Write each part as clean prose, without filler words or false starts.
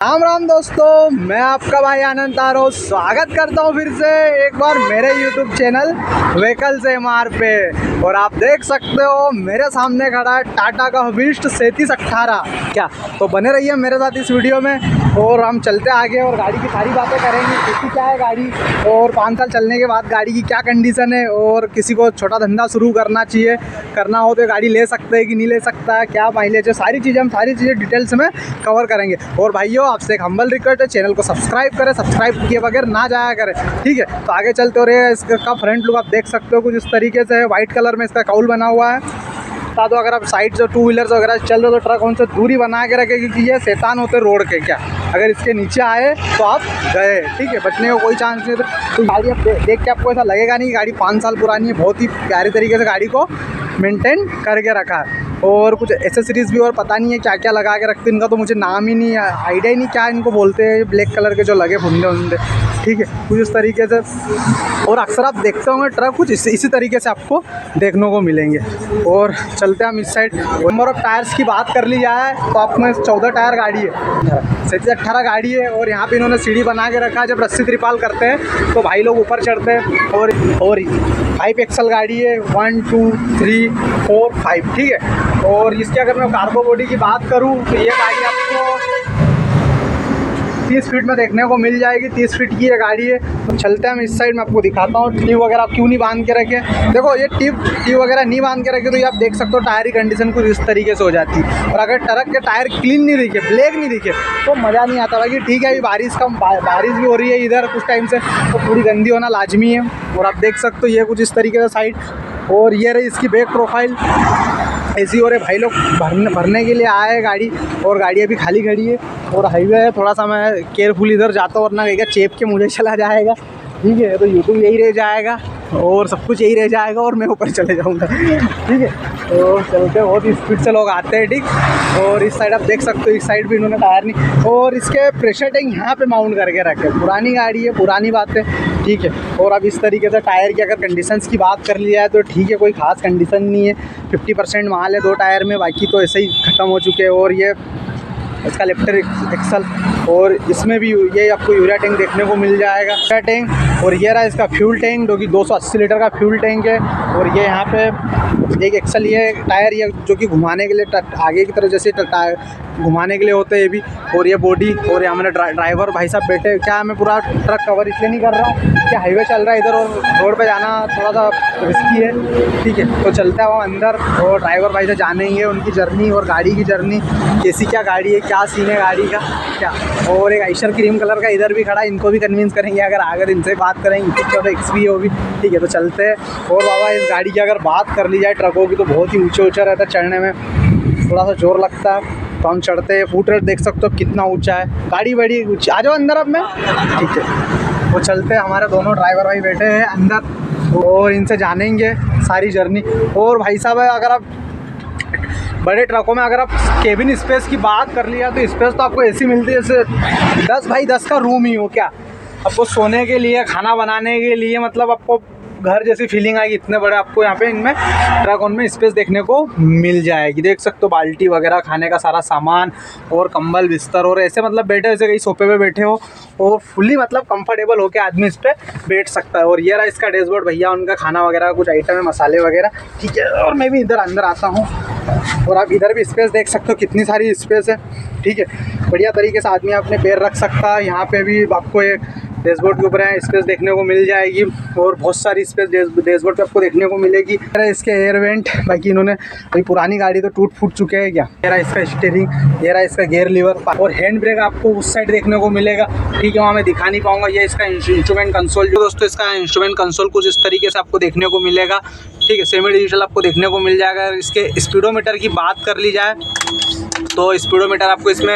राम राम दोस्तों, मैं आपका भाई आनंद तारो स्वागत करता हूँ फिर से एक बार मेरे YouTube चैनल व्हीकल्स MR पे। और आप देख सकते हो मेरे सामने खड़ा है टाटा का हबीस्ट 3718। क्या तो बने रहिए मेरे साथ इस वीडियो में और हम चलते आगे और गाड़ी की सारी बातें करेंगे। किसी क्या है गाड़ी और 5 साल चलने के बाद गाड़ी की क्या कंडीशन है और किसी को छोटा धंधा शुरू करना चाहिए, करना हो तो गाड़ी ले सकते हैं कि नहीं ले सकता है, क्या माइलेज है, सारी चीज़ें डिटेल्स में कवर करेंगे। और भाइयों आपसे एक हम्बल रिक्वेस्ट है, चैनल को सब्सक्राइब करें, सब्सक्राइब किए बगैर ना जाया करें, ठीक है। तो आगे चलते हो रहे इसका फ्रंट लुक आप देख सकते हो कुछ इस तरीके से है। वाइट कलर में इसका काउल बना हुआ है। तो अगर आप साइड से 2 व्हीलर्स वगैरह चल रहे हो तो ट्रक उनसे दूरी बना के रखें, क्योंकि ये शैतान होते रोड के। क्या अगर इसके नीचे आए तो आप गए, ठीक है, बचने का कोई चांस नहीं। तो गाड़ी आप देख के आपको ऐसा लगेगा नहीं, गाड़ी 5 साल पुरानी है, बहुत ही प्यारी तरीके से गाड़ी को मेंटेन करके रखा है। और कुछ एसेसरीज़ भी और पता नहीं है क्या क्या लगा के रखते हैं, इनका तो मुझे नाम ही नहीं आइडिया ही नहीं क्या इनको बोलते हैं, ब्लैक कलर के जो लगे फुंदे, ठीक है, कुछ इस तरीके से। और अक्सर आप देखते होंगे ट्रक कुछ इसी तरीके से आपको देखने को मिलेंगे। और चलते हैं हम इस साइड। नंबर ऑफ टायर्स की बात कर ली जाए तो आप में 14 टायर गाड़ी है, 3718 गाड़ी है। और यहाँ पे इन्होंने सीढ़ी बना के रखा है, जब रस्सी त्रिपाल करते हैं तो भाई लोग ऊपर चढ़ते हैं। और 5 एक्सल गाड़ी है, 1 2 3 4 5, ठीक है। और इसके अगर मैं कार्गो बॉडी की बात करूँ तो ये गाड़ी आपको 30 फीट में देखने को मिल जाएगी। 30 फीट की ये गाड़ी है। तो चलते हैं हम इस साइड में, आपको दिखाता हूँ ट्यूब वगैरह क्यों नहीं बांध के रखे। देखो ये ट्यूब वगैरह नहीं बांध के रखे तो ये आप देख सकते हो टायर की कंडीशन कुछ इस तरीके से हो जाती है। और अगर ट्रक के टायर क्लीन नहीं दिखे, ब्लैक नहीं दिखे तो मज़ा नहीं आता। बाकी ठीक है, अभी बारिश भी हो रही है इधर कुछ टाइम से, तो पूरी गंदी होना लाजमी है। और आप देख सकते हो ये कुछ इस तरीके से साइड। और ये रही इसकी बैक प्रोफाइल ऐसी। और भाई लोग भरने के लिए आए हैं गाड़ी, और गाड़ी अभी खाली खड़ी है। और हाईवे है, थोड़ा सा मैं केयरफुल इधर जाता हूँ वरना कहेगा चेप के मुझे चला जाएगा, ठीक है। तो यूट्यूब यही रह जाएगा और सब कुछ यही रह जाएगा और मैं ऊपर चले जाऊँगा, ठीक है। तो चलते बहुत स्पीड से लोग आते हैं, ठीक। और इस साइड आप देख सकते हो, इस साइड भी इन्होंने टायर नहीं। और इसके प्रेशर टैंक यहाँ पे माउंट करके रखे। पुरानी गाड़ी है, पुरानी बात है, ठीक है। और अब इस तरीके से टायर की अगर कंडीशंस की बात कर ली जाए तो ठीक है, कोई ख़ास कंडीशन नहीं है। 50% माल है 2 टायर में, बाकी तो ऐसे ही ख़त्म हो चुके हैं। और ये इसका लिफ्टर एक्सल, और इसमें भी ये आपको यूरिया टैंक देखने को मिल जाएगा, यूरिया टैंक। और ये रहा इसका फ्यूल टैंक जो कि 280 लीटर का फ्यूल टैंक है। और ये यहाँ पे एक एक्सल ये टायर ये जो कि घुमाने के लिए आगे की तरफ जैसे टायर घुमाने के लिए होते हैं ये भी। और ये बॉडी। और यहाँ मैंने ड्राइवर भाई साहब बैठे। क्या मैं पूरा ट्रक कवर इसलिए नहीं कर रहा हूँ कि हाईवे चल रहा है इधर और रोड पे जाना थोड़ा सा रिस्की है, ठीक है। तो चलता है वो अंदर और ड्राइवर भाई से जानेंगे उनकी जर्नी और गाड़ी की जर्नी, कैसी क्या गाड़ी है, क्या सीन है गाड़ी का क्या। और एक आइशर क्रीम कलर का इधर भी खड़ा, इनको भी कन्विंस करेंगे अगर इनसे बात करेंगे तो एक्स भी होगी, ठीक है। तो चलते हैं। और बाबा इस गाड़ी की अगर बात कर ली जाए ट्रकों की तो बहुत ही ऊँचा रहता है, चढ़ने में थोड़ा सा जोर लगता है। तो हम चढ़ते हैं, फुट रेट देख सकते हो कितना ऊंचा है, गाड़ी बड़ी ऊंची। आ जाओ अंदर अब मैं, ठीक है। वो चलते हैं, हमारे दोनों ड्राइवर भाई बैठे हैं अंदर और इनसे जानेंगे सारी जर्नी। और भाई साहब अगर आप बड़े ट्रकों में अगर आप केबिन स्पेस की बात कर लिया तो स्पेस तो आपको ऐसी मिलती है जैसे 10 बाई 10 का रूम ही हो। क्या आपको सोने के लिए, खाना बनाने के लिए, मतलब आपको घर जैसी फीलिंग आएगी। इतने बड़े आपको यहाँ पे इनमें ट्रक उनमें स्पेस देखने को मिल जाएगी। देख सकते हो बाल्टी वगैरह, खाने का सारा सामान और कंबल बिस्तर। और ऐसे मतलब बैठे ऐसे कहीं सोफे पे बैठे हो और फुल्ली मतलब कंफर्टेबल होके आदमी इस पर बैठ सकता है। और ये रहा इसका डैशबोर्ड, भैया उनका खाना वगैरह कुछ आइटम है, मसाले वगैरह, ठीक है। और मैं भी इधर अंदर आता हूँ और आप इधर भी स्पेस देख सकते हो कितनी सारी स्पेस है, ठीक है। बढ़िया तरीके से आदमी अपने पैर रख सकता है। यहाँ पे भी आपको एक डैशबोर्ड के ऊपर है स्पेस देखने को मिल जाएगी और बहुत सारी स्पेस डैशबोर्ड पे आपको देखने को मिलेगी। इसके एयर वेंट, बाकी इन्होंने अभी पुरानी गाड़ी तो टूट फूट चुके हैं क्या। ये रहा इसका स्टीयरिंग, ये रहा इसका गियर लीवर और हैंड ब्रेक आपको उस साइड देखने को मिलेगा, ठीक है। वहाँ मैं दिखा नहीं पाऊंगा। ये इसका इंस्ट्रूमेंट कंसोल, जो दोस्तों इसका इंस्ट्रूमेंट कंसोल कुछ इस तरीके से आपको देखने को मिलेगा, ठीक है। सेमी डिजिटल आपको देखने को मिल जाएगा। इसके स्पीडोमीटर की बात कर ली जाए तो स्पीडोमीटर आपको इसमें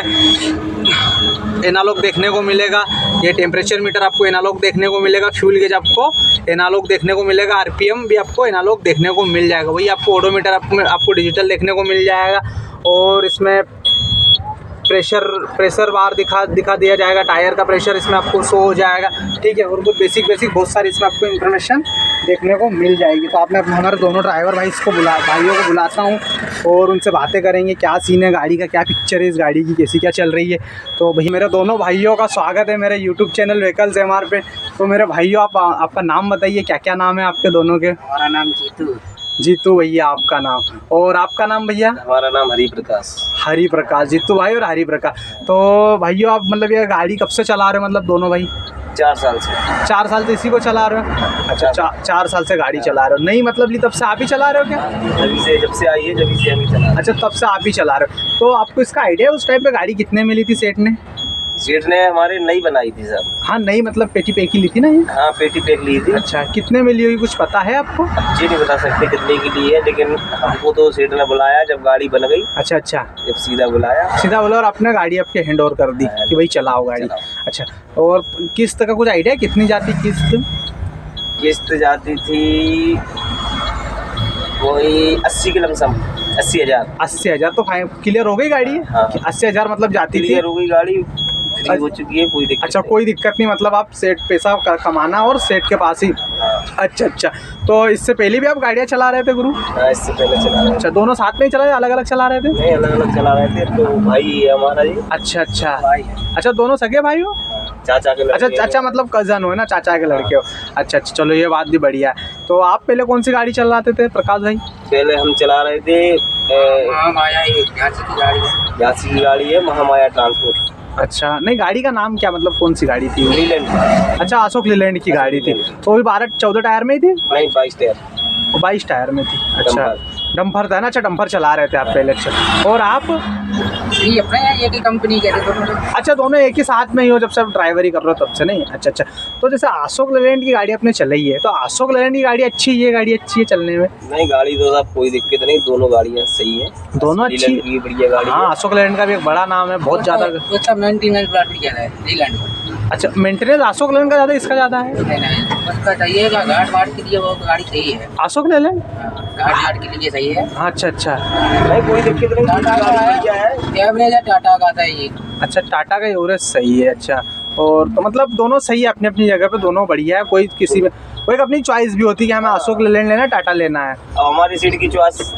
एनालॉग देखने को मिलेगा। ये टेम्परेचर मीटर आपको एनालॉग देखने को मिलेगा। फ्यूल गेज आपको एनालॉग देखने को मिलेगा। आरपीएम भी आपको एनालॉग देखने को मिल जाएगा। वही आपको ओडोमीटर आपको डिजिटल देखने को मिल जाएगा। और इसमें प्रेशर बार दिखा दिया जाएगा। टायर का प्रेशर इसमें आपको शो हो जाएगा, ठीक है। और कुछ बेसिक बहुत सारी इसमें आपको इन्फॉर्मेशन देखने को मिल जाएगी। तो आपने हमारे दोनों ड्राइवर भाइयों को बुलाता हूँ और उनसे बातें करेंगे क्या सीन है गाड़ी का, क्या पिक्चर है इस गाड़ी की, कैसी क्या चल रही है। तो भाई मेरे दोनों भाइयों का स्वागत है मेरे यूट्यूब चैनल व्हीकल्स एमआर पे। तो मेरे भाइयों आपका नाम बताइए, क्या क्या नाम है आपके दोनों के? हमारा नाम जीतू। जीतू भैया आपका नाम, और आपका नाम भैया? हमारा नाम हरि प्रकाश। हरि प्रकाश, जीतू भाई और हरि प्रकाश। तो भाइयों आप मतलब ये गाड़ी कब से चला रहे हो, मतलब दोनों भाई? 4 साल से। 4 साल से इसी को चला रहे हो? अच्छा, 4 साल से गाड़ी चला रहे हो। नहीं मतलब तब से आप ही चला रहे हो क्या? जब से आई है जब से हम ही चला। अच्छा, तब से आप ही चला रहे हो। तो आपको इसका आइडिया उस टाइम पे गाड़ी कितने मिली थी सेठ ने? सेठ ने हमारे नई बनाई थी साहब। हाँ नई मतलब पेटी पैक ही ली थी ना ये? हाँ पेटी पैक ली थी। अच्छा, कितने मिली हुई कुछ पता है आपको? जी नहीं बता सकते कितने की ली है, लेकिन हमको तो सेठ ने बुलाया जब गाड़ी बन गई। अच्छा अच्छा, जब सीधा बुलाया और अपने गाड़ी आपके हैंड ओवर कर दी कि भाई चलाओ गाड़ी। अच्छा, और किस्त का कुछ आइडिया कितनी जाती किस्त जाती थी वही 80 के लमसम 80,000। 80,000 तो क्लियर हो गई गाड़ी? हाँ। 80,000 मतलब जाती थी? क्लियर हो गई गाड़ी, फ्री हो चुकी है, कोई दिक्कत। अच्छा कोई दिक्कत नहीं, मतलब आप सेठ पैसा कमाना और सेठ के पास ही। अच्छा अच्छा, तो इससे पहले भी आप गाड़ियाँ चला रहे थे गुरु? हाँ इससे पहले चला रहे थे। अच्छा, दोनों साथ में ही चला रहे, अलग अलग चला रहे थे? नहीं अलग अलग चला रहे थे। तो भाई है हमारा जी। अच्छा अच्छा भाई। अच्छा, दोनों सगे भाई हो? चाचा के लड़के। अच्छा चाचा मतलब कजन हो है ना, चाचा के लड़के हो। अच्छा अच्छा, चलो ये बात भी बढ़िया है। तो आप पहले कौन सी गाड़ी चलाते थे प्रकाश भाई? पहले हम चला रहे थे महामाया, झांसी की गाड़ी है महामाया ट्रांसपोर्ट। अच्छा, नहीं गाड़ी का नाम क्या, मतलब कौन सी गाड़ी थी? लीलैंड। अच्छा, अशोक लीलैंड की गाड़ी थी। तो वो भी 12-14 टायर में ही थी? नहीं 22 टायर। 22 टायर में थी। अच्छा, डंपर था ना? अच्छा, डंपर चला रहे थे आप पहले। अच्छा, और आप? ये अपने एक ही कंपनी के थे। अच्छा, दोनों एक ही साथ में ही हो जब से आप ड्राइवरी कर रहे हो तब से? नहीं अच्छा अच्छा, तो जैसे अशोक लेलैंड की गाड़ी आपने चलाई है, तो अशोक लेलैंड की गाड़ी अच्छी है, ये गाड़ी अच्छी है चलने में? नहीं गाड़ी तो साहब कोई दिक्कत नहीं, दोनों गाड़ियाँ सही है, दोनों अच्छी बढ़िया गाड़ी। हाँ, अशोक लेलैंड का भी एक बड़ा नाम है, बहुत ज़्यादा। अच्छा, मेंटेनेंस अशोक लेलैंड का ज़्यादा, इसका ज़्यादा है? गाड़ी सही है अशोक लेलैंड घाट के लिए सही है। अच्छा अच्छा, नहीं कोई दिक्कत नहीं, टाटा का है ये। अच्छा, टाटा का एवरेज सही है। अच्छा, और तो मतलब दोनों सही है अपनी अपनी जगह पे, दोनों बढ़िया है। कोई किसी में कोई अपनी चॉइस भी होती है कि हमें अशोक लेलैंड लेना है, टाटा लेना है। हमारी सीट की चॉइस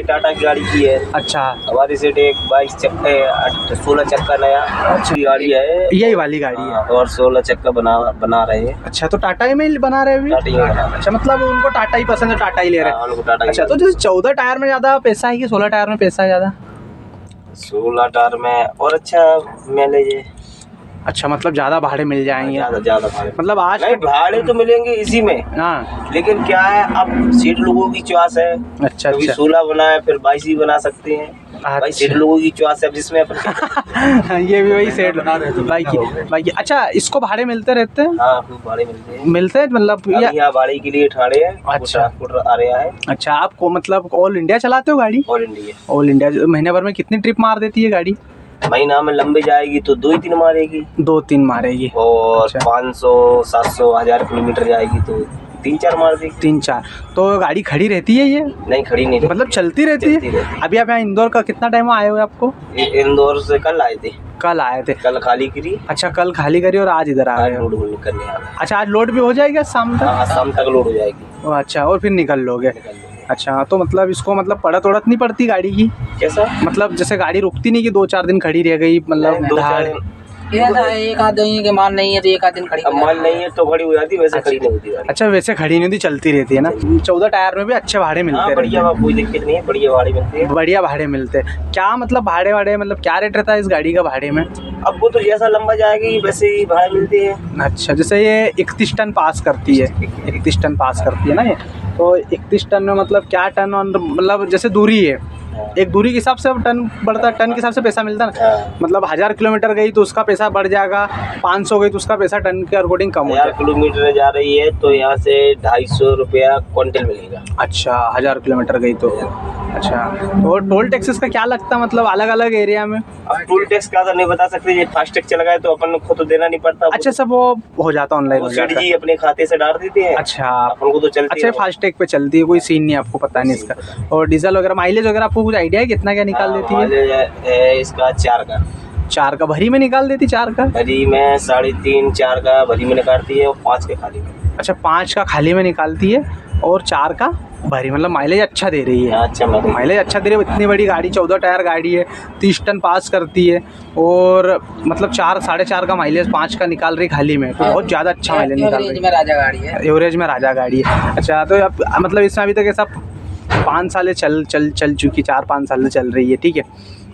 टाटा की गाड़ी की है। अच्छा, हमारी सीट एक 22 चक्का 16 चक्का नया अच्छी गाड़ी है, यही वाली गाड़ी है। और 16 चक्का बना रहे हैं। अच्छा, तो टाटा ही में बना रहे हैं अभी? अच्छा, मतलब उनको टाटा ही पसंद है, टाटा ही ले रहे हैं। अच्छा, तो जैसे 14 टायर में ज़्यादा पैसा है कि 16 टायर में पैसा है ज़्यादा? 16 टायर में और अच्छा माइलेज है। अच्छा, मतलब ज़्यादा भाड़े मिल जाएंगे? ज़्यादा भाड़े मतलब आज नहीं, भाड़े तो मिलेंगे इसी में। हाँ, लेकिन क्या है, अब सीट लोगों की चॉइस है। अच्छा कभी अच्छा, 16 बनाए फिर 22 भी बना सकते हैं। भाई सीट लोगों की चॉइस है, जिसमें अपन ये भी वही सेट बाकी। अच्छा, इसको भाड़े मिलते रहते हैं? हाँ खूब भाड़े मिलते हैं मतलब यहाँ भाड़े के लिए ठाड़े हैं। अच्छा, ट्रांसपोर्टर आ रहा है। अच्छा, आपको मतलब ऑल इंडिया चलाते हो गाड़ी? All India. All India. महीने भर में कितनी ट्रिप मार देती है गाड़ी? महीना में लंबे जाएगी तो 2-3 मारेगी। 2-3 मारेगी। और अच्छा। 500-700 1000 किलोमीटर जाएगी तो 3-4 मार देगी। 3-4। तो गाड़ी खड़ी रहती है ये? नहीं खड़ी नहीं, मतलब चलती रहती है। अभी आप यहाँ इंदौर का कितना टाइम आए हुए आपको? इंदौर से कल आए थे। कल आए थे? कल खाली करी। अच्छा, कल खाली करी और आज इधर आ गए? लोड करने आ गए। अच्छा, आज लोड भी हो जाएगा शाम तक? हाँ शाम तक लोड हो जाएगी। अच्छा, और फिर निकल लोगे? अच्छा, तो मतलब इसको मतलब पड़त उड़त नहीं पड़ती गाड़ी की? कैसा मतलब जैसे गाड़ी रुकती नहीं कि 2-4 दिन खड़ी रह गई, मतलब 2-4 एक आध दिन के माल नहीं है तो एक आध दिन खड़ी माल नहीं है तो खड़ी हो जाती, वैसे खड़ी नहीं होती गाड़ी। अच्छा, वैसे खड़ी नहीं होती, चलती रहती है ना? 14 टायर में भी अच्छे भाड़े मिलते हैं? बढ़िया, कोई दिक्कत नहीं है, बढ़िया भाड़े मिलते हैं। बढ़िया भाड़े मिलते हैं। क्या मतलब भाड़े मतलब क्या रेट रहता है इस गाड़ी का भाड़े में? अब वो तो जैसा लंबा जाएगी वैसे ही भाड़े मिलते हैं। अच्छा, जैसे ये 31 टन पास करती है, 31 टन पास करती है ना ये, तो 31 टन में मतलब क्या टन, मतलब जैसे दूरी है, एक दूरी के हिसाब से टन बढ़ता है, टन के हिसाब से पैसा मिलता है ना? मतलब 1000 किलोमीटर गई तो उसका पैसा बढ़ जाएगा, 500 गई तो उसका पैसा टन के अकॉर्डिंग कम होता है। 1000 किलोमीटर जा रही है तो यहाँ से 250 रुपया क्विंटल मिलेगा। अच्छा, 1000 किलोमीटर गई तो। अच्छा, तो टोल टैक्सेस का क्या लगता है, मतलब अलग अलग एरिया में? अब टोल टैक्स का तो नहीं बता सकते, ये फास्टैग चल गया है तो अपन को तो देना नहीं पड़ता। अच्छा, सब वो हो जाता ऑनलाइन हो जाता जी अपने खाते से डाल देते हैं। अच्छा, अपन को तो चलती अच्छा, फास्टैग पे चलती है, कोई सीन नहीं, आपको पता नहीं इसका। और डीजल वगैरह माइलेज वगैरह आपको कुछ आइडिया है कितना क्या निकाल देती है? इसका 4 का भरी में निकाल देती? 4 का भरी में 3.5-4 का भरी में निकालती है और 5 के खाली में। अच्छा 5 का खाली में निकालती है और 4 का भरी, मतलब माइलेज अच्छा दे रही है। अच्छा माइलेज अच्छा दे रही है। इतनी बड़ी गाड़ी 14 टायर गाड़ी है, 30 टन पास करती है और मतलब 4 साढ़े 4 का माइलेज 5 का निकाल रही खाली में, तो बहुत ज़्यादा अच्छा माइलेज निकाल रही एवरेज में राजा गाड़ी है। एवरेज में राजा गाड़ी है। अच्छा तो अब मतलब इसमें अभी तक ऐसा 5 साल चल चुकी, 4-5 साल चल रही है, ठीक है।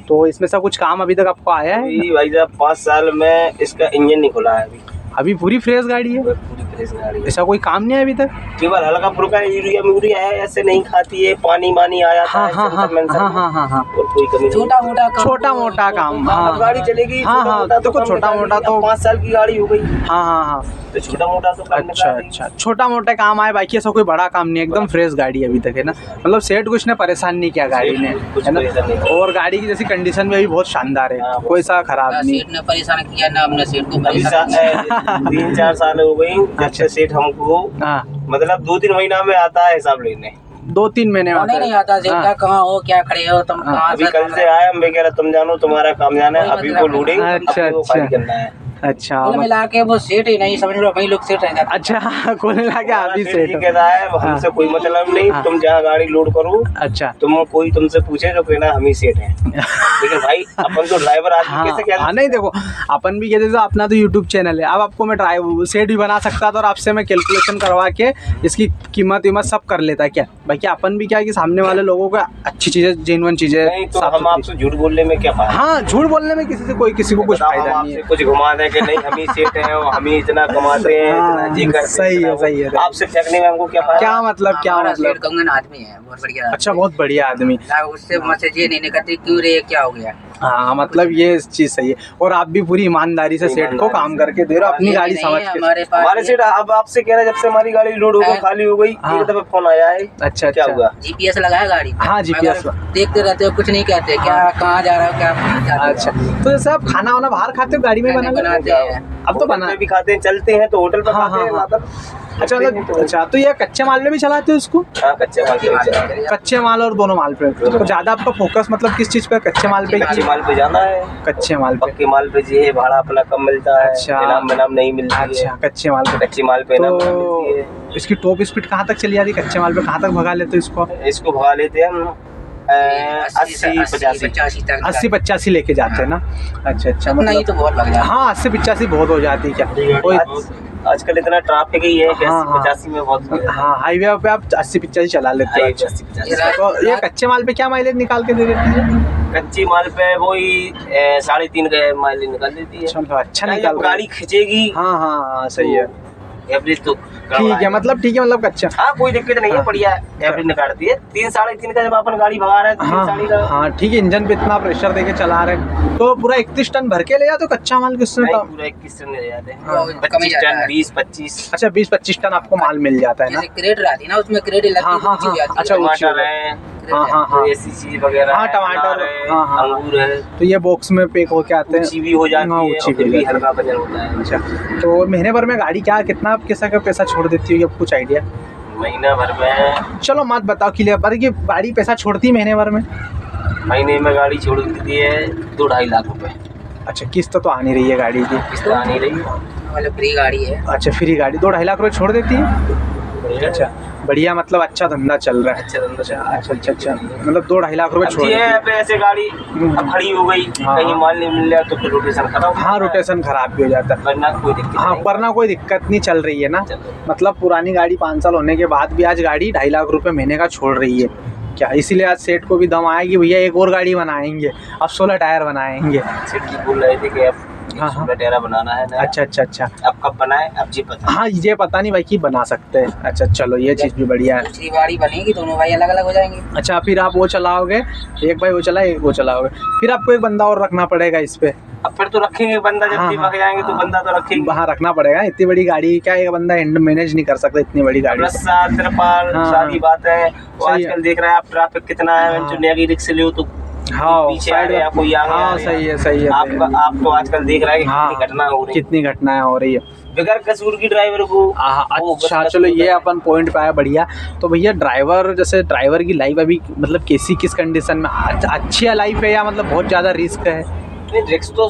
तो इसमें सब कुछ काम अभी तक आपको आया है? अभी भाई साहब 5 साल में इसका इंजन नहीं खुला है अभी पूरी फ्रेश गाड़ी है, पूरी फ्रेश गाड़ी है। ऐसा कोई काम नहीं है अभी तक? केवल हल्का फुल्का यूरिया है, ऐसे नहीं खाती है, पानी आ जाता हाँ है हाँ हाँ हाँ हाँ, और कोई कमी नहीं। छोटा मोटा काम अब गाड़ी चलेगी। हाँ, देखो छोटा मोटा तो 5 साल की गाड़ी हो गई। हाँ, तो छोटा मोटा तो काम अच्छा छोटा मोटा काम आए, बाकी ऐसा कोई बड़ा काम नहीं, एकदम फ्रेश गाड़ी अभी तक है ना। मतलब सेठ कुछ ने परेशान नहीं किया गाड़ी ने, है ना। और गाड़ी की जैसी कंडीशन में भी बहुत शानदार है, कोई सा खराब नहीं। सेठ ने परेशान किया ना, हमने सेठ को परेशान 3-4 साल हो गई जब से सेठ हमको मतलब 2-3 महीना में आता है हिसाब लेने। 2-3 महीने में नहीं आता सेठ का, कहाँ हो, क्या खड़े हो तुम, कहाँ अभी कल से आए हम कह रहे तुम जानो तुम्हारा काम जाना है, अभी को लोडिंग करना है। अच्छा कुल मिला के वो सेठ ही नहीं, समझ लो वही लोग सेठ रहता। अच्छा कुल मिला के आप ही सेठ कहता है हमसे कोई मतलब नहीं, तुम जहाँ गाड़ी लोड करो, अच्छा कोई तुमसे पूछे तो कहना हम ही सेठ हैं। लेकिन भाई अपन तो ड्राइवर आदमी कैसे कहते हैं? नहीं देखो अपन भी कहते थे अपना तो यूट्यूब चैनल है, अब आपको मैं ड्राइवर सेठ भी बना सकता था और आपसे मैं कैलकुलेशन करवा के इसकी कीमत सब कर लेता क्या। बाकी अपन भी क्या है कि सामने वाले लोगों को अच्छी चीजें जेन्युइन चीजें, तो हम आपसे झूठ बोलने में क्या फायदा? हाँ झूठ बोलने में किसी को कुछ फायदा नहीं है। कुछ घुमा दे कि नहीं हम ही सेठ हैं और हम ही इतना कमाते हैं, इतना जी करते हैं। सही है। आपसे ठगने में हमको क्या फायदा? क्या मतलब आदमी है बहुत बढ़िया। अच्छा बहुत बढ़िया आदमी, उससे मैसेज ये नहीं निकलती क्यों रे क्या हो गया। हाँ मतलब ये चीज सही है। और आप भी पूरी ईमानदारी से सेठ को काम करके दे रहे हो, अपनी गाड़ी समझ के। हमारे सेठ अब आपसे कह रहे जब से हमारी गाड़ी लोड हो गई खाली हो गई, एक दफा फोन आया है। अच्छा क्या हुआ? जीपीएस लगाया गाड़ी? हाँ जीपीएस देखते रहते हो, कुछ नहीं कहते क्या कहाँ जा रहा हो क्या। अच्छा तो जैसे आप खाना वाना बाहर खाते हो गाड़ी में बनाते हैं? अब तो बना भी खाते हैं, चलते हैं तो होटल पर खाते हैं। अच्छा तो ये कच्चे माल में भी चलाते हो इसको? हाँ कच्चे माल और दोनों माल पे। तो ज्यादा आपका फोकस मतलब किस चीज पे? कच्चे माल पे? कच्चे माल पे जाना है। कच्चे माल पे? पक्के माल पे जी है भाड़ा अपना कम मिलता है। अच्छा इनाम नहीं मिलता है। अच्छा कच्चे माल पे तो इसकी टॉप स्पीड कहाँ तक चली जाती है कच्चे माल पे? कहाँ तक भगा लेते हो इसको भगा लेते हैं हम 80-85 लेके जाते हैं ना। अच्छा नहीं तो बहुत लग जाता है। हाँ 80-85 बहुत हो जाती है क्या? आजकल इतना ट्रैफिक ही है 80-85 में बहुत। हाँ हाईवे पे आप 80-85 चला लेते हो। तो ये कच्चे माल पे क्या माइलेज निकाल के दे देती है? कच्ची माल पे वही 3.5 का माइलेज निकाल देती है। अच्छा निकाल गाड़ी खींचेगी। हाँ सही है। एवरेज तो ठीक है मतलब कच्चा। हाँ कोई दिक्कत नहीं है, बढ़िया एवरेज निकालती है। 3-3.5 का जब अपन गाड़ी भगा रहे हैं। हाँ ठीक है। इंजन पे इतना प्रेशर देके चला रहे हैं तो पूरा 31 टन भर के ले जाते हो कच्चा माल? किसने पूरा 21 टन ले जाते हैं। 25 टन 20-25। अच्छा 20-25 टन आपको माल मिल जाता है ना? क्रेट रहती है ना उसमें, क्रेट लगती है। अच्छा टमाटर है, ऐसी चीज वगैरह, हाँ टमाटर, अंगूर है, तो ये बॉक्स में पैक होके आते हैं। भी हो जाती है, फिर भी हल्का वजन होता है। अच्छा तो महीने भर में गाड़ी कितना कैसा का पैसा छोड़ देती है, कुछ आइडिया? महीना भर में चलो मत बताओ क्लियर, पर कि गाड़ी पैसा छोड़ती है महीने भर में? महीने में गाड़ी छोड़ देती है 2-2.5 लाख रुपए। अच्छा किस्त तो आ नहीं रही है गाड़ी की? किस्त आ नहीं रही मतलब फ्री गाड़ी है। अच्छा फ्री गाड़ी 2-2.5 लाख रुपए छोड़ देती है। अच्छा बढ़िया, मतलब अच्छा धंधा चल रहा है। अच्छा मतलब 2-2.5 लाख रुपए छोड़ है। ऐसे गाड़ी खड़ी हो गई, कहीं माल नहीं मिल रहा तो फिर रोटेशन खराब। हाँ रोटेशन खराब भी हो जाता है, वरना कोई दिक्कत। हाँ वरना कोई दिक्कत नहीं चल रही है ना। मतलब पुरानी गाड़ी 5 साल होने के बाद भी आज गाड़ी 2.5 लाख रुपए महीने का छोड़ रही है क्या? इसीलिए आज सेठ को भी दम आया कि भैया एक और गाड़ी बनाएंगे, अब 16 टायर बनाएंगे। सेठ जी बोल रहे थे कि अब 16 टायर बनाना है ना। अच्छा अब कब बनाए अब जी पता? हाँ ये पता नहीं भाई कि बना सकते हैं। अच्छा चलो ये चीज़ भी बढ़िया है। दूसरी गाड़ी बनेगी, दोनों भाई अलग अलग हो जाएंगे। अच्छा फिर आप वो चलाओगे, एक भाई वो चलाए एक वो चलाओगे, फिर आपको एक बंदा और रखना पड़ेगा इस पे। अब फिर तो रखेंगे बंदा, जब भाग जाएंगे तो बंदा तो रखेंगे। वहाँ रखना पड़ेगा, इतनी बड़ी गाड़ी क्या एक बंदा मैनेज नहीं कर सकता इतनी बड़ी गाड़ी। सारी बात है। आजकल देख रहे हैं आप ट्रैफिक कितना है, रिक्शा ले तो पीछे आ गया कोई आ गया। सही है। आप तो आजकल देख रहे हैं कितनी घटनाएं हो रही है बगैर कसूर की ड्राइवर को। अच्छा चलो ये अपन पॉइंट पे आया बढ़िया। तो भैया ड्राइवर की लाइफ अभी मतलब किस कंडीशन में अच्छी लाइफ है या मतलब बहुत ज़्यादा रिस्क है? रिक्स तो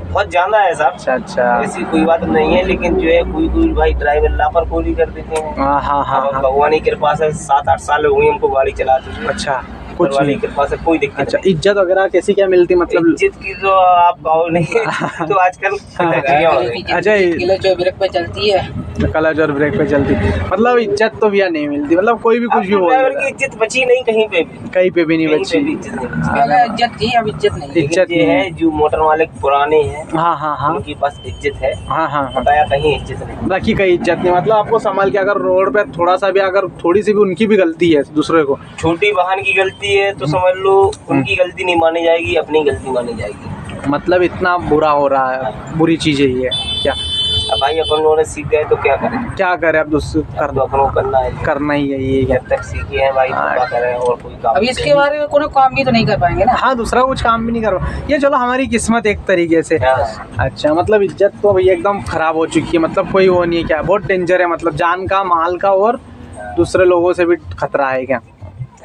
बहुत ज्यादा है साहब। अच्छा अच्छा। ऐसी कोई बात नहीं है, लेकिन जो है कोई भाई ड्राइवर लापरवाही कर देते हैं। हाँ हाँ हाँ अब हाँ। भगवान की कृपा से 7-8 साल हो गए हमको गाड़ी चलाते हुए। अच्छा, कुछ भगवान की नहीं। कृपा से कोई दिक्कत अच्छा, इज्जत वगैरह कैसी क्या मिलती मतलब? इज्जत की तो आप कहो नहीं तो आजकल नजरिया हो गई। अच्छा, किलो जो ब्रेक पे चलती है, क्लच और ब्रेक पे चलती, मतलब इज्जत तो भैया नहीं मिलती, मतलब कोई भी कुछ भी बोल ड्राइवर देता की है। इज्जत बची नहीं कहीं पे भी, कहीं पे भी नहीं कहीं पे बची। भी इज्जत नहीं बची। पहले इज्जत थी, अब इज्जत नहीं है। इज्जत ये नहीं है जो मोटर मालिक पुराने हैं, हाँ हाँ हाँ उनके पास इज्जत है, हाँ हाँ हाँ। बताया कहीं इज्जत नहीं। बाकी कहीं इज्जत नहीं, मतलब आपको संभाल के अगर रोड पे थोड़ा सा भी, अगर थोड़ी सी भी उनकी भी गलती है दूसरे को, छोटी वाहन की गलती है तो समझ लो उनकी गलती नहीं मानी जाएगी, अपनी गलती मानी जाएगी। मतलब इतना बुरा हो रहा है, बुरी चीज़ है ये क्या। अब भाई अपन लोगों ने सीख गए तो क्या करें, क्या करें अब, दूसरे अब तो अपन को करना है। करना ही है ये क्या। जब तक सीखे हैं भाई तो क्या करें, और कोई काम अब इसके बारे में कोनो काम भी तो नहीं कर पाएंगे ना। हाँ, दूसरा कुछ काम भी नहीं कर ये, चलो हमारी किस्मत एक तरीके से। हाँ। अच्छा, मतलब इज्जत तो भैया एकदम खराब हो चुकी है, मतलब कोई वो नहीं है क्या, बहुत डेंजर है, मतलब जान का, माल का और दूसरे लोगों से भी खतरा है क्या।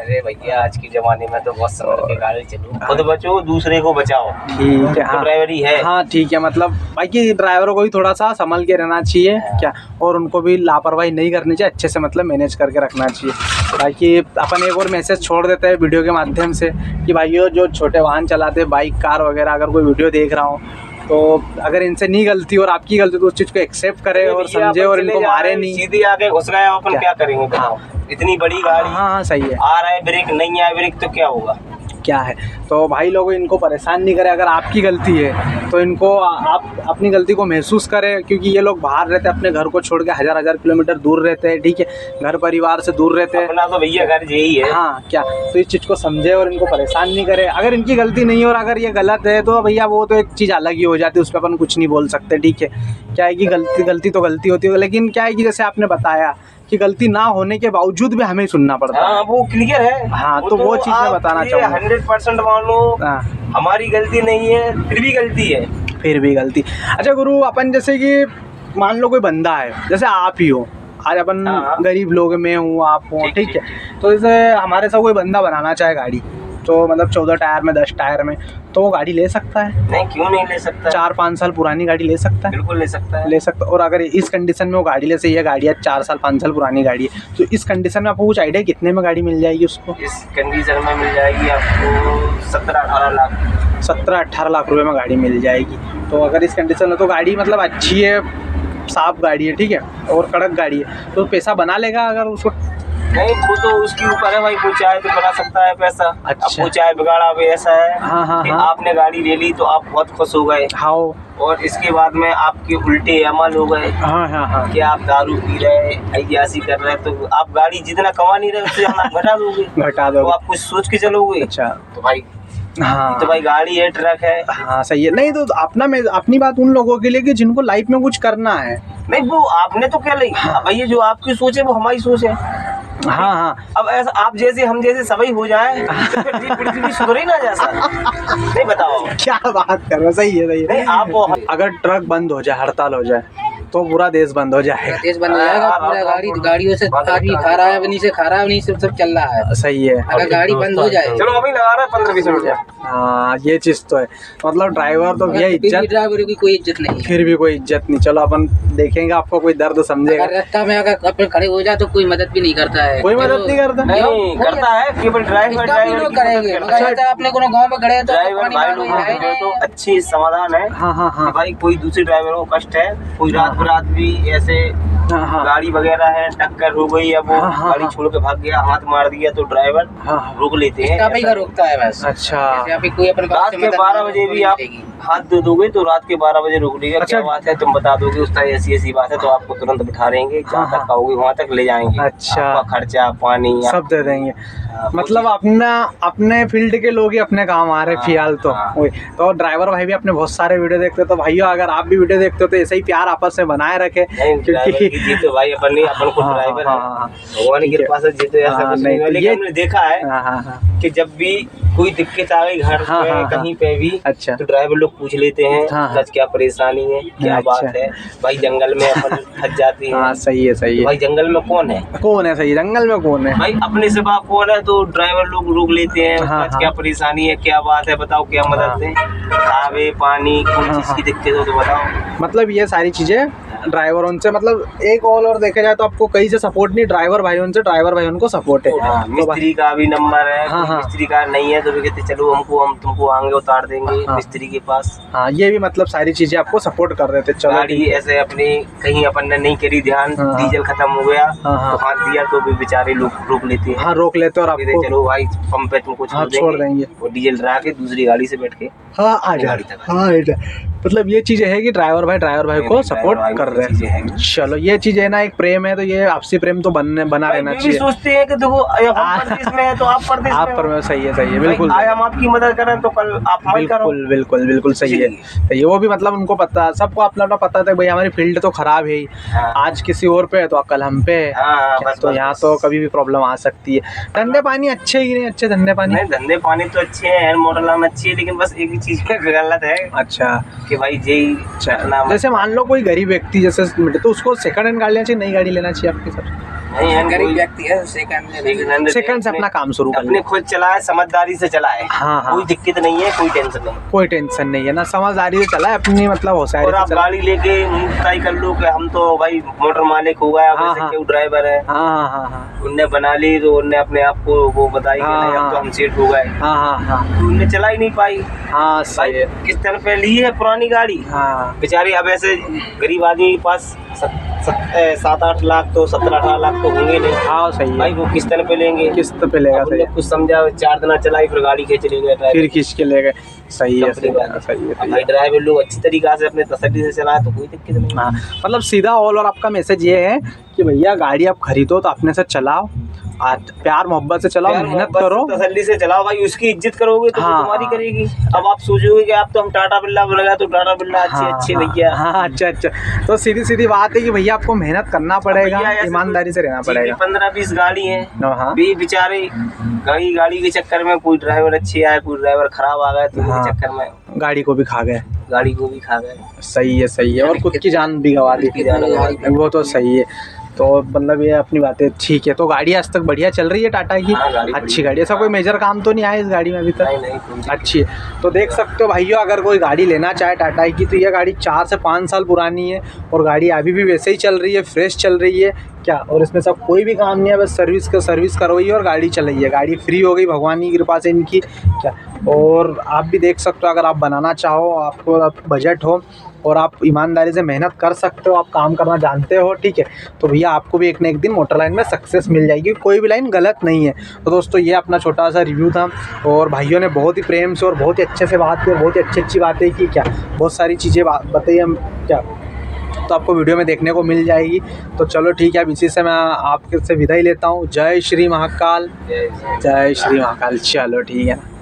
अरे भैया आज के जमाने में तो बहुत संभल के गाड़ी चलो, खुद बचो दूसरे को बचाओ। ठीक है। हाँ ड्राइवरी है। हाँ ठीक है, मतलब बाकी ड्राइवरों को भी थोड़ा सा संभल के रहना चाहिए क्या, और उनको भी लापरवाही नहीं करनी चाहिए, अच्छे से मतलब मैनेज करके रखना चाहिए। बाकी अपन एक और मैसेज छोड़ देते हैं वीडियो के माध्यम से कि भाइयों जो छोटे वाहन चलाते हैं, बाइक कार वगैरह, अगर कोई वीडियो देख रहा हो तो अगर इनसे नहीं गलती और आपकी गलती तो उस चीज़ को एक्सेप्ट करे और समझे और इनको मारे नहीं। सीधी आगे घुस गए अपन क्या करेंगे बताओ? इतनी बड़ी गाड़ी, हाँ हाँ सही है, आ रहा है ब्रेक, नहीं आया ब्रेक तो क्या होगा? क्या है। तो भाई लोगों इनको परेशान नहीं करें, अगर आपकी गलती है तो इनको आप अपनी गलती को महसूस करें, क्योंकि ये लोग बाहर रहते हैं, अपने घर को छोड़ के हज़ार किलोमीटर दूर रहते हैं, ठीक है, घर परिवार से दूर रहते हैं। अपना तो भैया घर यही है। हाँ क्या, तो इस चीज़ को समझे और इनको परेशान नहीं करे। अगर इनकी गलती नहीं है और अगर ये गलत है तो भैया वो तो एक चीज़ अलग ही हो जाती है, उस पर अपन कुछ नहीं बोल सकते, ठीक है। क्या है कि गलती तो गलती होती है, लेकिन क्या है कि जैसे आपने बताया कि गलती ना होने के बावजूद भी हमें सुनना पड़ता है। हाँ वो क्लियर है। हाँ तो वो चीज़ मैं बताना चाहूँगा। 100% मान लो हमारी गलती नहीं है, फिर भी गलती है। फिर भी गलती। अच्छा गुरु, अपन जैसे कि मान लो कोई बंदा है, जैसे आप ही हो, आज अपन गरीब लोग, मैं हूँ, आप हो, ठीक है, तो जैसे हमारे साथ कोई बंदा बनाना चाहे गाड़ी, तो मतलब 14 टायर में, 10 टायर में, तो वो गाड़ी ले सकता है? नहीं, क्यों नहीं ले सकता? 4-5 साल पुरानी गाड़ी ले सकता है? बिल्कुल ले सकता है। ले सकता। और अगर इस कंडीशन में वो गाड़ी ले, से ये गाड़ी है 4 साल 5 साल पुरानी गाड़ी है, तो इस कंडीशन में आपको कुछ आइडिया कितने में गाड़ी मिल जाएगी उसको? इस कंडीशन में मिल जाएगी आपको 17-18 लाख। 17-18 लाख रुपए में गाड़ी मिल जाएगी। तो अगर इस कंडीशन में, तो गाड़ी मतलब अच्छी है, साफ गाड़ी है, ठीक है, और कड़क गाड़ी है, तो पैसा बना लेगा अगर उसको? नहीं, वो तो उसके ऊपर है भाई, वो चाहे तो बना सकता है पैसा। अच्छा। अब वो चाहे बिगाड़ा भी ऐसा है। हाँ हाँ कि हाँ। आपने गाड़ी ले ली तो आप बहुत खुश हो गए, हाँ और इसके बाद में आपके उल्टे अमल हो गए हाँ हाँ हाँ। कि आप दारू पी रहे, अय्यासी कर रहे, तो आप गाड़ी जितना कमा नहीं रहे उससे ज्यादा घटा दोगे। घटा तो दो। आप कुछ सोच के चलोगे। अच्छा। तो भाई, हाँ तो भाई गाड़ी है, ट्रक है। हाँ सही है। नहीं तो अपनी बात उन लोगों के लिए कि जिनको लाइफ में कुछ करना है। नहीं, वो आपने तो क्या ली। अब ये जो आपकी सोच है वो हमारी सोच है। हाँ हाँ। अब ऐसा आप जैसे हम जैसे सभी हो जाए तो फिर भी पृथ्वी सुधरे ना जैसा। नहीं बताओ क्या बात कर रहे हो, सही है, सही है। नहीं, आप अगर ट्रक बंद हो जाए, हड़ताल हो जाए, तो पूरा देश बंद हो जाएगा। देश बंद हो जाएगा, पूरा गाड़ियों से आदमी खा रहा है, वहीं से खा रहा है, वहीं से सब चल रहा है। सही है। अगर गाड़ी बंद हो जाए, चलो अभी लगा रहा है 15-20 मिनट। हाँ ये चीज़ तो है, मतलब ड्राइवर तो भैया इज्जत, ड्राइवर की कोई इज्जत नहीं है। फिर भी कोई इज्जत नहीं। चलो अपन देखेंगे, आपको कोई दर्द समझेगा। अगर रास्ता में अगर अपन खड़े हो जाए तो कोई मदद भी नहीं करता है। कोई मदद नहीं करता। नहीं करता है, केवल ड्राइवर करेंगे। मगर अपने को गाँव में खड़े हैं तो ड्राइवर भाई लोगों के तो अच्छी समाधान है। हाँ हाँ हाँ। भाई कोई दूसरे ड्राइवर को कष्ट है, कोई रात बरात भी ऐसे हाँ हाँ गाड़ी वगैरह है, टक्कर हो गई या वो हाँ, गाड़ी छोड़ के भाग गया, हाथ मार दिया, तो ड्राइवर हाँ। रोक लेते हैं। इसका भी रोकता है बस। अच्छा। कोई अपन रात के 12 बजे भी आप हाथ दे दोगे तो रात के 12 बजे रोक लेगा। अच्छा। क्या बात है, तुम बता दोगे उसका ऐसी बात है, तो आपको तुरंत बिठा लेंगे, जहाँ हाँ, तक कहोगे वहाँ तक ले जाएंगे। अच्छा। आपका खर्चा, पानी सब दे देंगे। मतलब अपने फील्ड के लोग ही अपने काम आ रहे फिलहाल तो। वही तो ड्राइवर भाई भी अपने बहुत सारे वीडियो देखते हो, तो भाइयों अगर आप भी वीडियो देखते हो तो ऐसे ही प्यार आपस में बनाए रखे, क्योंकि जीते भाई अपन नहीं, अपन खुद ड्राइवर है, भगवान की कृपा से जीते। ऐसा कुछ नहीं है, लेकिन हमने देखा है कि जब भी कोई दिक्कत आ गई घर में कहीं पे भी, अच्छा, तो ड्राइवर लोग पूछ लेते हैं हाँ, हाँ। आज क्या परेशानी है, क्या अच्छा। बात है। भाई जंगल में अपन फंस जाते हैं। हाँ सही है सही है। भाई जंगल में कौन है? कौन है सही, जंगल में कौन है? भाई अपने सिवा कौन है? तो ड्राइवर लोग रोक लेते हैं। हाँ, आज हाँ। क्या परेशानी है, क्या बात है, बताओ क्या मदद है। खावे पानी कोई हाँ, चीज की दिक्कत हो तो बताओ। मतलब ये सारी चीज़ें ड्राइवरों से, मतलब एक और देखा जाए तो आपको कहीं से सपोर्ट नहीं, ड्राइवर भाइयों से, ड्राइवर भाइयों को सपोर्ट है। हाँ, तो मिस्त्री का भी नंबर है। हाँ, कोई हाँ। मिस्त्री का नहीं है तो भी कहते चलो हम तुमको आगे उतार देंगे हाँ। मिस्त्री के पास। हाँ ये भी मतलब सारी चीज़ें आपको सपोर्ट कर रहे थे। चलो गाड़ी ठीक है। ऐसे अपनी कहीं अपन ने नहीं करी ध्यान, हाँ, हाँ। डीजल खत्म हो गया हाँ, हाँ। तो हाथ दिया तो भी बेचारे लोग रोक लेते हैं। हाँ रोक लेते और कहते आपको चलो भाई पंप पे तुमको हाँ छोड़ देंगे। और डीजल डरा के दूसरी गाड़ी से बैठ के हाँ आ जा, गाड़ी तक। हाँ आ जा। मतलब ये चीज़ें है कि ड्राइवर भाई को सपोर्ट कर रहे चीजें हैं। हैं। चलो ये चीज़ है ना, एक प्रेम है तो ये आपसी प्रेम तो बना भाई रहना ये भी चाहिए। सोचते हैं कि देखो हम परदेश में है तो आप परदेश आप में पर हो। सही है बिल्कुल। भाई, आज हम आपकी मदद करें तो कल आप हमारी करो। बिल्कुल बिल्कुल बिल्कुल सही है। तो ये वो भी मतलब उनको पता, सबको अपना अपना पता था भाई हमारी फील्ड तो खराब है ही। हाँ। आज किसी और पे है तो कल हम पे है। हाँ, बस, तो बस, यहाँ बस। तो कभी भी प्रॉब्लम आ सकती है। धंधे पानी अच्छे ही नहीं, अच्छे धंधे पानी। नहीं धंधे पानी तो अच्छे हैं, एयर मॉडल आना अच्छी है, लेकिन बस एक ही चीज में गलत है अच्छा कि भाई यही करना मत। जैसे मान लो कोई गरीब व्यक्ति जैसे तो उसको सेकंड हैंड गाड़ी लेना चाहिए, नई गाड़ी लेना चाहिए आपके सर? नहीं है गरीब कोई- व्यक्ति है सेकंड सेकंड से अपना काम शुरू कर अपने ले। खुद चलाए, समझदारी से चलाए। हाँ, हाँ। कोई दिक्कत नहीं है, कोई टेंशन नहीं। कोई टेंशन नहीं है ना, समझदारी से चला है अपनी, मतलब होशियारी और से आप चला। गाड़ी लेके तय कर लो कि हम तो भाई मोटर मालिक हो गया, हाँ, वैसे हाँ। क्यों ड्राइवर है। हाँ हाँ हाँ उनने बना ली तो उनने अपने आप को वो बताई कि हाँ, नहीं अब तो हाँ। हम सेट हो गए, हाँ हाँ हाँ तो उनने चला ही नहीं पाई। हाँ भाई सही है। किस तरह पे ली है पुरानी गाड़ी हाँ बेचारी। अब ऐसे गरीब आदमी के पास 7-8 लाख तो 17-18 लाख तो होंगे नहीं। हाँ सही है। भाई वो किस तरह पे लेंगे? किस्त पे लेगा अब सही उनने है। कुछ समझा, 4 दिन चलाई फिर गाड़ी खींच ले गए फिर ड्राइवर। खींच के ले गए। सही है कंपनी सही है वाले। सही है सही भाई है। ड्राइवर लोग अच्छी तरीका से अपने तसल्ली से चलाए तो कोई दिक्कत नहीं। हाँ मतलब सीधा ऑल और आपका मैसेज ये है कि भैया गाड़ी आप खरीदो तो अपने से चलाओ, प्यार मोहब्बत से चलाओ, यार, मेहनत बस करो। तसल्ली से चलाओ भाई, उसकी इज्जत करोगे तो वो हाँ, तुम्हारी हाँ। करेगी। अब आप सोचोगे कि आप तो हम टाटा बिरला बन गया तो टाटा बिरला अच्छे अच्छे भैया। हाँ अच्छा अच्छा। तो सीधी सीधी बात है कि भैया आपको मेहनत करना पड़ेगा, भैया ऐसे ईमानदारी से रहना पड़ेगा। 15-20 गाड़ी है हाँ भी बेचारे, गाड़ी के चक्कर में कोई ड्राइवर अच्छे आए, कोई ड्राइवर खराब आ गए तो हाँ। उनके चक्कर में गाड़ी को भी खा गए। गाड़ी को भी खा गए। सही है और खुद की जान भी गंवा दी। वो तो सही है। तो मतलब ये अपनी बातें ठीक है। तो गाड़ी आज तक बढ़िया चल रही है टाटा की? हाँ, गाड़ी अच्छी बढ़िया। गाड़ी, ऐसा कोई मेजर काम तो नहीं आया इस गाड़ी में अभी तक? नहीं कोई अच्छी है। तो देख सकते हो भाइयों, अगर कोई गाड़ी लेना चाहे टाटा की तो यह गाड़ी 4 से 5 साल पुरानी है और गाड़ी अभी भी वैसे ही चल रही है, फ्रेश चल रही है क्या। और इसमें सब कोई भी काम नहीं है, बस सर्विस करवाई और गाड़ी चलाई है। गाड़ी फ्री हो गई भगवान की कृपा से इनकी क्या। और आप भी देख सकते हो, अगर आप बनाना चाहो, आपको बजट हो और आप ईमानदारी से मेहनत कर सकते हो, आप काम करना जानते हो, ठीक है, तो भैया आपको भी एक ना एक दिन मोटर लाइन में सक्सेस मिल जाएगी। कोई भी लाइन गलत नहीं है। तो दोस्तों ये अपना छोटा सा रिव्यू था और भाइयों ने बहुत ही प्रेम से और बहुत ही अच्छे से बात की और बहुत ही अच्छी बातें की क्या, बहुत सारी चीज़ें बताई हम क्या, तो आपको वीडियो में देखने को मिल जाएगी। तो चलो ठीक है, अब इसी से मैं आपके से विदाई लेता हूँ। जय श्री महाकाल, जय श्री महाकाल। चलो ठीक है।